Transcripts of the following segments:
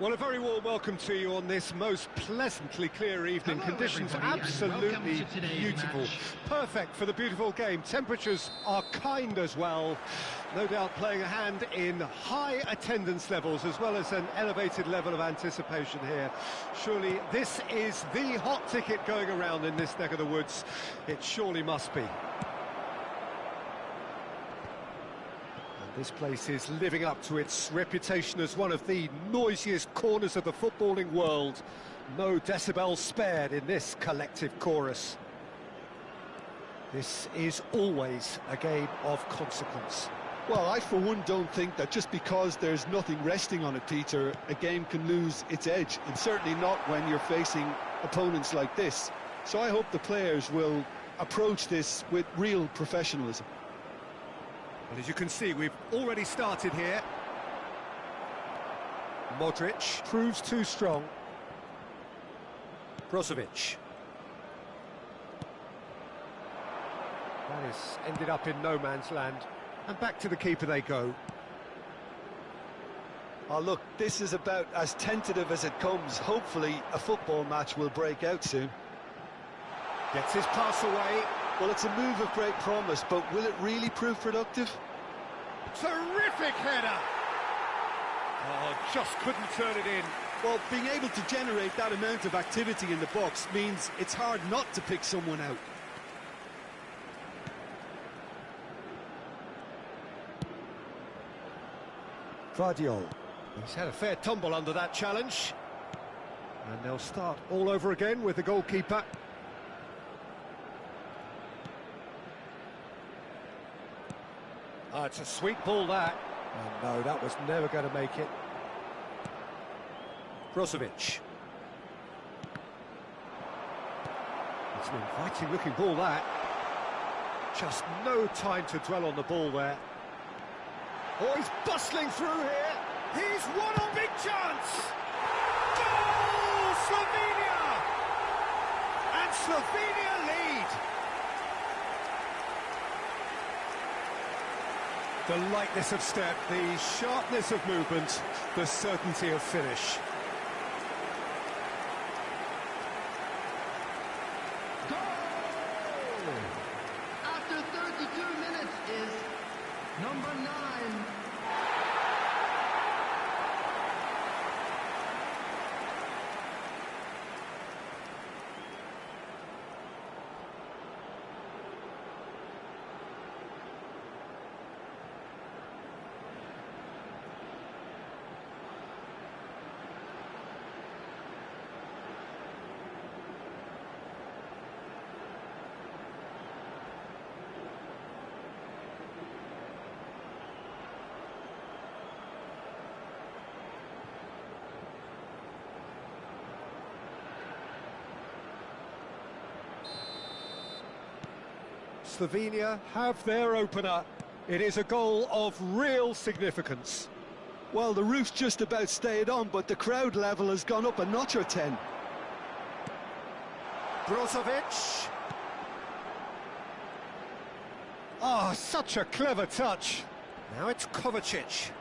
Well, a very warm welcome to you on this most pleasantly clear evening. Hello, conditions everybody, absolutely beautiful. match. Perfect for the beautiful game. Temperatures are kind as well. No doubt playing a hand in high attendance levels as well as an elevated level of anticipation here. Surely this is the hot ticket going around in this neck of the woods. It surely must be. This place is living up to its reputation as one of the noisiest corners of the footballing world. No decibels spared in this collective chorus. This is always a game of consequence. Well, I for one don't think that just because there's nothing resting on it, Peter, a game can lose its edge, and certainly not when you're facing opponents like this. So I hope the players will approach this with real professionalism. Well, as you can see, we've already started here. Modric proves too strong. Brozovic. That has ended up in no man's land. And back to the keeper they go. Oh, look, this is about as tentative as it comes. Hopefully, a football match will break out soon. Gets his pass away. Well, it's a move of great promise, but will it really prove productive? Terrific header! Oh, just couldn't turn it in. Well, being able to generate that amount of activity in the box means it's hard not to pick someone out. Vardiol. He's had a fair tumble under that challenge. And they'll start all over again with the goalkeeper. Oh, it's a sweet ball, that. Oh, no, that was never going to make it. Brozovic. It's an inviting-looking ball, that. Just no time to dwell on the ball there. Oh, he's bustling through here. He's won a big chance. Goal, Slovenia! And Slovenia lead. The lightness of step, the sharpness of movement, the certainty of finish. Goal! After 32 minutes is number 9. Slovenia have their opener. It is a goal of real significance. Well, the roof's just about stayed on, but the crowd level has gone up a notch or 10. Brozovic. Oh, such a clever touch. Now it's Kovacic.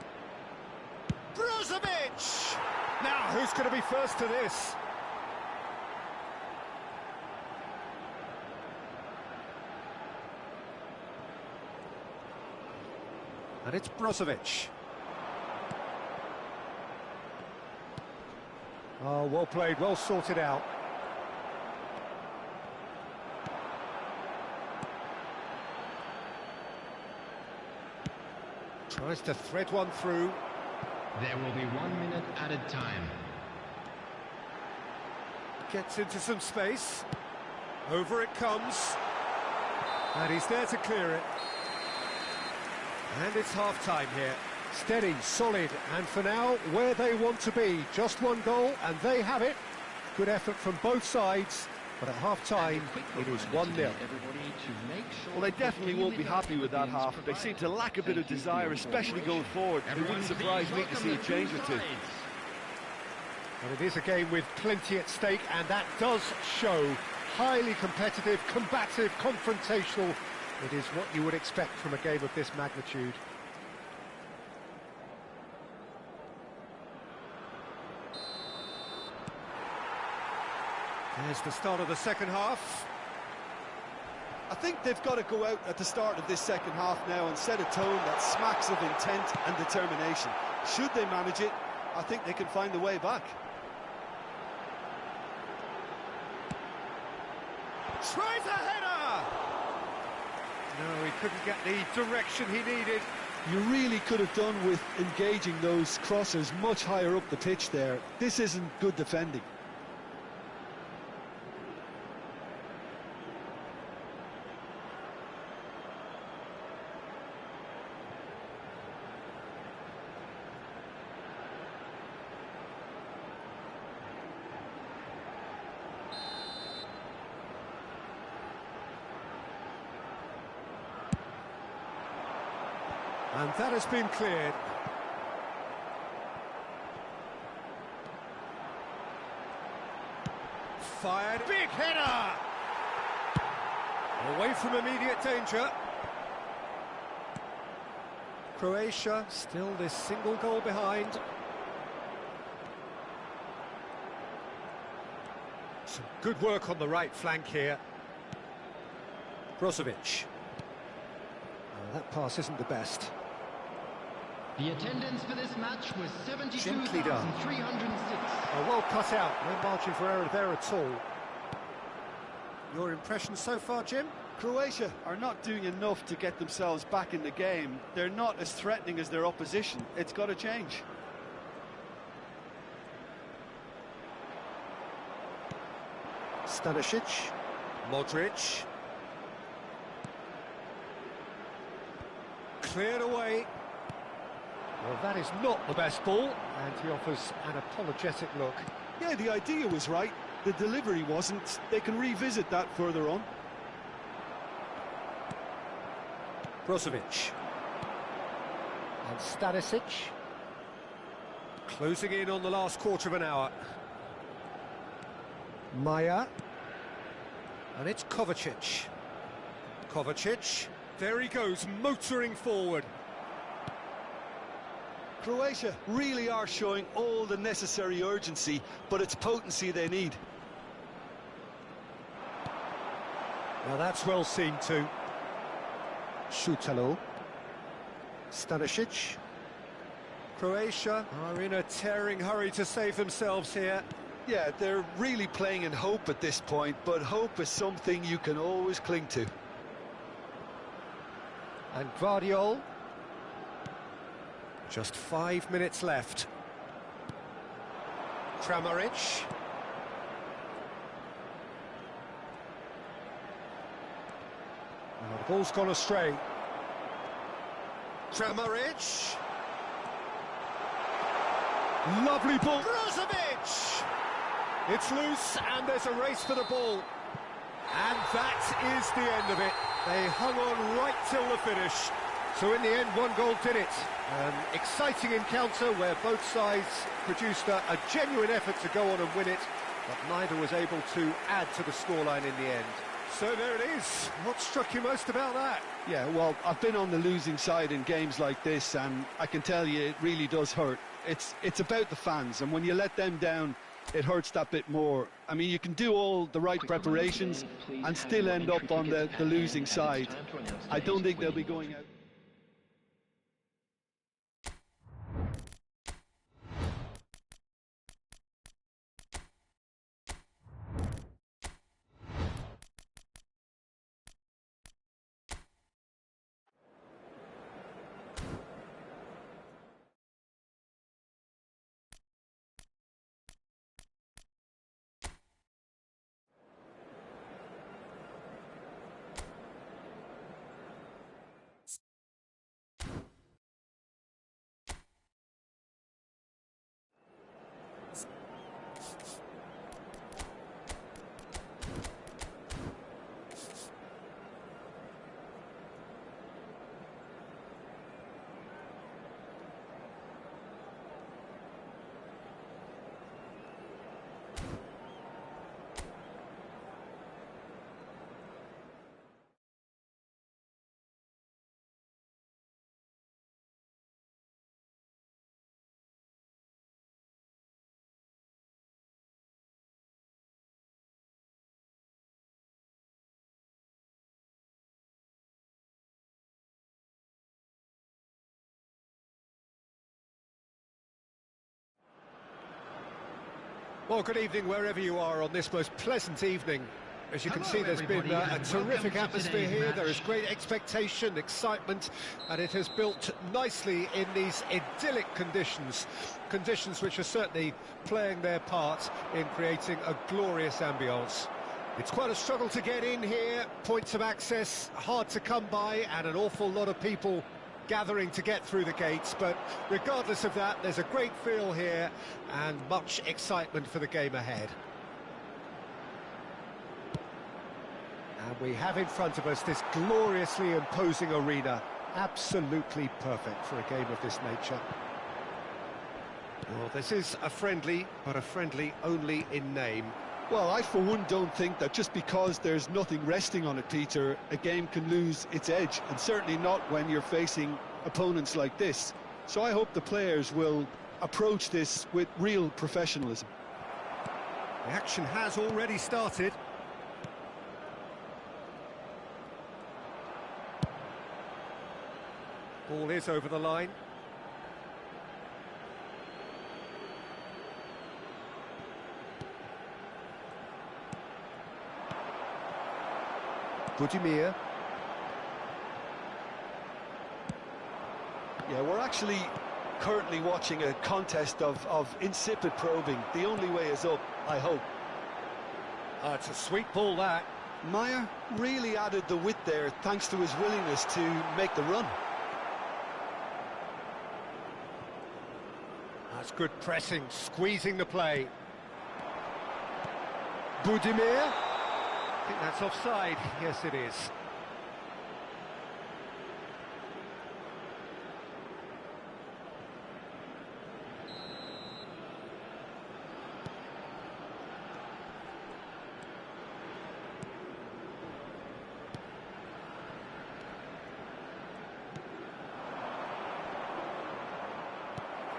Brozovic! Now, who's going to be first to this? And it's Brozovic. Oh, well played, well sorted out. Tries to thread one through. There will be 1 minute added time. Gets into some space. Over it comes. And he's there to clear it. And it's half-time here. Steady, solid, and for now, where they want to be. Just one goal, and they have it. Good effort from both sides, but at half-time, it is 1-0. Well, they definitely won't be happy with that half. They seem to lack a bit of desire, especially going forward. It wouldn't surprise me to see a change or two. And it is a game with plenty at stake, and that does show. Highly competitive, combative, confrontational. It is what you would expect from a game of this magnitude. Here's the start of the second half. I think they've got to go out at the start of this second half now and set a tone that smacks of intent and determination. Should they manage it, I think they can find a way back. Tries a header! No, he couldn't get the direction he needed. You really could have done with engaging those crossers much higher up the pitch there. This isn't good defending. And that has been cleared. Fired. Big header! Away from immediate danger. Croatia still this single goal behind. Some good work on the right flank here. Brozovic. That pass isn't the best. The attendance for this match was Gently done. 72,306. Oh, well cut out, no margin for error there at all. Your impression so far, Jim? Croatia are not doing enough to get themselves back in the game. They're not as threatening as their opposition. It's got to change. Stanisic, Modric. Cleared away. Well, that is not the best ball, and he offers an apologetic look. Yeah, the idea was right. The delivery wasn't. They can revisit that further on. Brozovic. And Stanisic. Closing in on the last quarter of an hour. Maya. And it's Kovacic. Kovacic. There he goes, motoring forward. Croatia really are showing all the necessary urgency, but it's potency they need. Now that's well seen too. Šutalo. Stanisic. Croatia are in a tearing hurry to save themselves here. Yeah, they're really playing in hope at this point, but hope is something you can always cling to. And Guardiol. Just 5 minutes left. Kramaric. Now the ball's gone astray. Kramaric. Lovely ball. Brozovic! It's loose and there's a race for the ball. And that is the end of it. They hung on right till the finish. So in the end, one goal did it. An exciting encounter where both sides produced a genuine effort to go on and win it, but neither was able to add to the scoreline in the end. So there it is. What struck you most about that? Yeah, well, I've been on the losing side in games like this, and I can tell you it really does hurt. It's about the fans, and when you let them down, it hurts that bit more. I mean, you can do all the right preparations and still end up on the losing side. I don't think they'll be going out. Well, good evening wherever you are on this most pleasant evening. As you can see, there's been a terrific atmosphere here. There is great expectation, excitement, and it has built nicely in these idyllic conditions. Conditions which are certainly playing their part in creating a glorious ambience. It's quite a struggle to get in here, points of access hard to come by, and an awful lot of people gathering to get through the gates, but regardless of that, there's a great feel here and much excitement for the game ahead. And we have in front of us this gloriously imposing arena, absolutely perfect for a game of this nature. Well, this is a friendly, but a friendly only in name. Well, I for one don't think that just because there's nothing resting on it, Peter, a game can lose its edge, and certainly not when you're facing opponents like this. So I hope the players will approach this with real professionalism. The action has already started. Ball is over the line. Budimir. Yeah, we're actually currently watching a contest of insipid probing. The only way is up, I hope. It's a sweet ball, that. Meyer really added the width there thanks to his willingness to make the run. That's good pressing, squeezing the play. Budimir. I think that's offside. Yes, it is.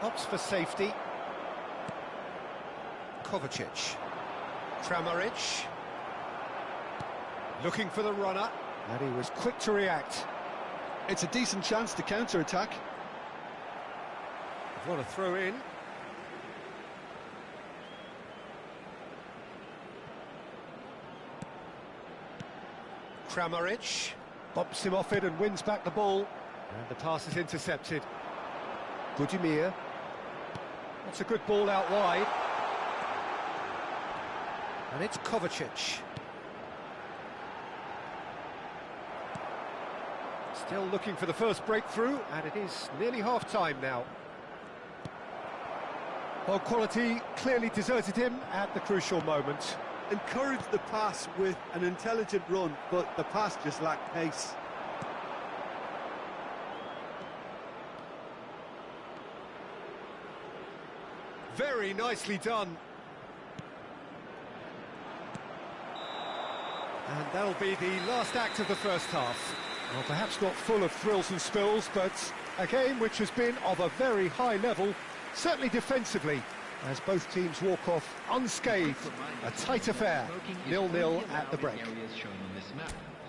Opts for safety. Kovacic. Kramaric. Looking for the runner, and he was quick to react. It's a decent chance to counter-attack. What a throw in. Kramaric bumps him off it and wins back the ball. And the pass is intercepted. Budimir. That's a good ball out wide. And it's Kovacic. Still looking for the first breakthrough, and it is nearly half-time now. Well, quality clearly deserted him at the crucial moment. Encouraged the pass with an intelligent run, but the pass just lacked pace. Very nicely done. And that'll be the last act of the first half. Well, perhaps not full of thrills and spills, but a game which has been of a very high level, certainly defensively, as both teams walk off unscathed. A tight affair, 0-0 at the break.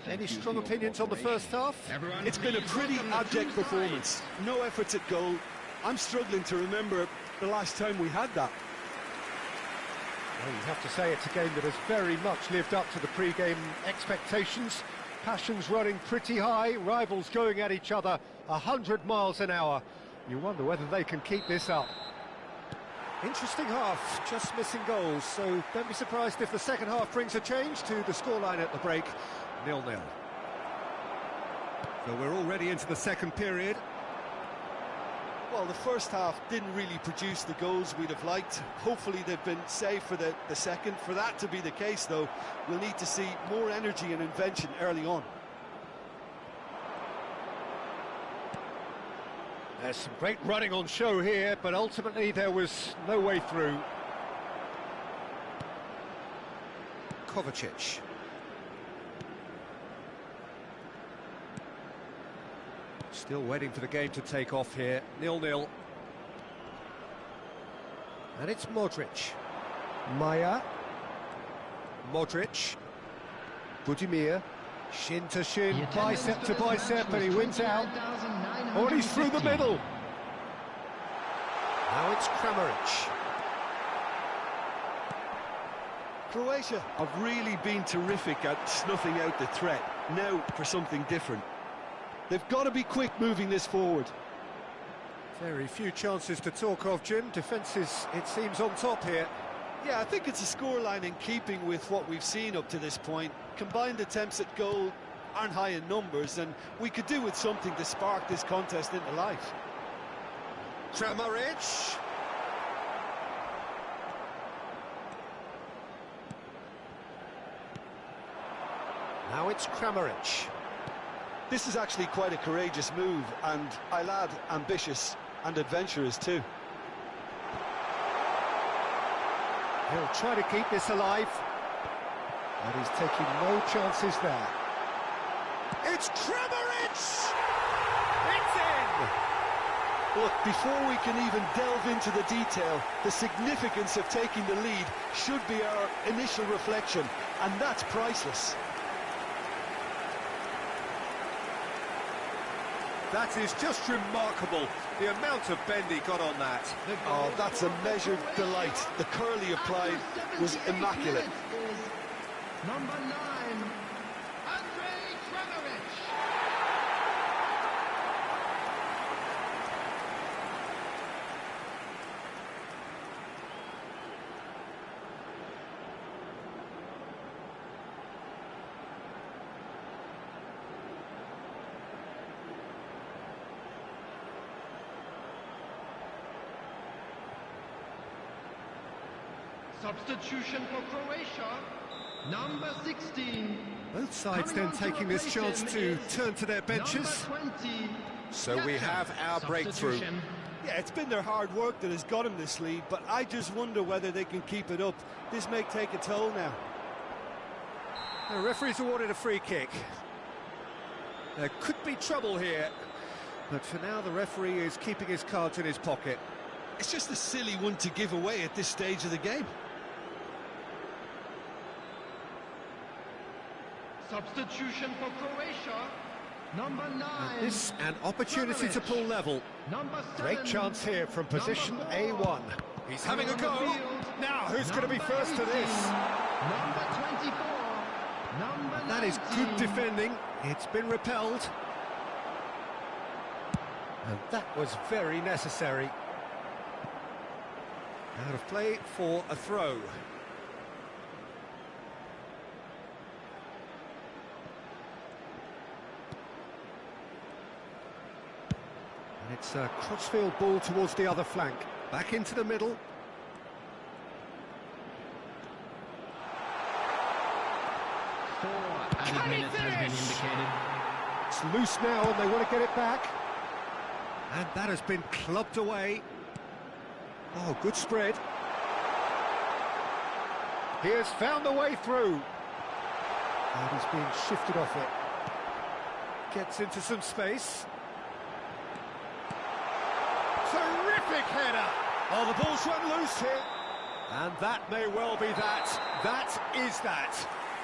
Any strong opinions on the first half? It's been a pretty abject performance. No efforts at goal. I'm struggling to remember the last time we had that. Well, you have to say it's a game that has very much lived up to the pre-game expectations. Passions running pretty high, rivals going at each other 100 miles an hour. You wonder whether they can keep this up. Interesting half, just missing goals, so don't be surprised if the second half brings a change to the scoreline at the break, 0-0. So we're already into the second period. Well, the first half didn't really produce the goals we'd have liked. Hopefully they've been saved for the second. For that to be the case, though, we'll need to see more energy and invention early on. There's some great running on show here, but ultimately there was no way through. Kovacic. Still waiting for the game to take off here, 0-0. And it's Modric. Maya. Modric. Budimir. Shin to shin, bicep to bicep, and he wins out. Oh, and he's through the middle. Now it's Kramaric. Croatia have really been terrific at snuffing out the threat. Now for something different. They've got to be quick moving this forward. Very few chances to talk of, Jim. Defence is, it seems, on top here. Yeah, I think it's a scoreline in keeping with what we've seen up to this point. Combined attempts at goal aren't high in numbers, and we could do with something to spark this contest into life. Kramaric. Now it's Kramaric. This is actually quite a courageous move, and I'll add ambitious and adventurous too. He'll try to keep this alive, and he's taking no chances there. It's Kramaric! It's in! Look, before we can even delve into the detail, the significance of taking the lead should be our initial reflection, and that's priceless. That is just remarkable, the amount of bend he got on that. Oh, that's a measured delight. The curl he applied was immaculate. Number 9, Andrej Kramaric. Substitution for Croatia, number 16. Both sides then taking this chance to turn to their benches. Number 20. So we have our breakthrough. Yeah, it's been their hard work that has got them this lead, but I just wonder whether they can keep it up. This may take a toll now. The referee's awarded a free kick. There could be trouble here, but for now the referee is keeping his cards in his pocket. It's just a silly one to give away at this stage of the game. Substitution for Croatia, number 9. And this an opportunity to pull level. Number 7. Great chance here from position Number 4. A1. He's having a go. Now, who's going to be first to this? Number 24. Number 19. That is good defending. It's been repelled. And that was very necessary. Out of play for a throw. And it's a crossfield ball towards the other flank. Back into the middle. 4 added minutes has been indicated. It's loose now and they want to get it back. And that has been clubbed away. Oh, good spread. He has found the way through. And he's being shifted off it. Gets into some space. Terrific header! Oh, the ball's run loose here. And that may well be that. That is that.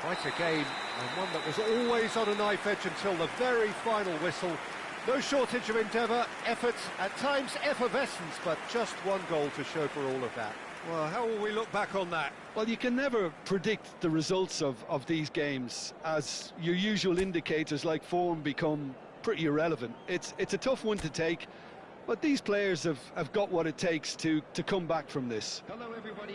Quite a game, and one that was always on a knife edge until the very final whistle. No shortage of endeavour, effort, at times effervescence, but just one goal to show for all of that. Well, how will we look back on that? Well, you can never predict the results of these games, as your usual indicators like form become pretty irrelevant. It's a tough one to take, but these players have got what it takes to come back from this. Hello, everybody.